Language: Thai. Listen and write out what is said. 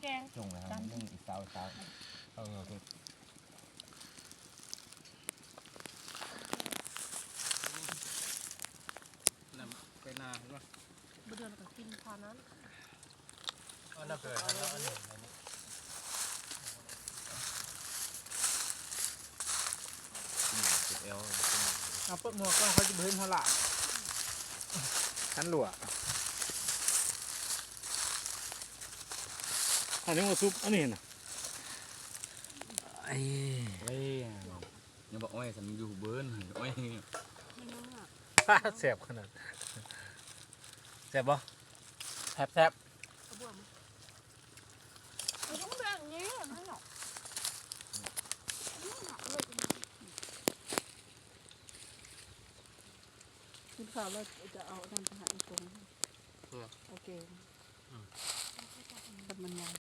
แกง จงแล้วนึ่งอีกเช้าไปนาเห็นป่ะ บุเดือนก็กินพอนั้น อันนั้นเกิดอันนั้นเห็นอะไรนี่ เอล เอาเปิดหมวกก็เขาจะเบิ้ลเขาหลาขันหลัวอันนี้มาซุปอันนี้นะ ไอ้ยังบอกว่าฉันอยู่เบิร์นโอ้ย แสบขนาดแสบบ่แสบ มันต้องแบบนี้ไม่หรอกกินข้าวแล้วจะเอาดันไปหาอีกคนโอเค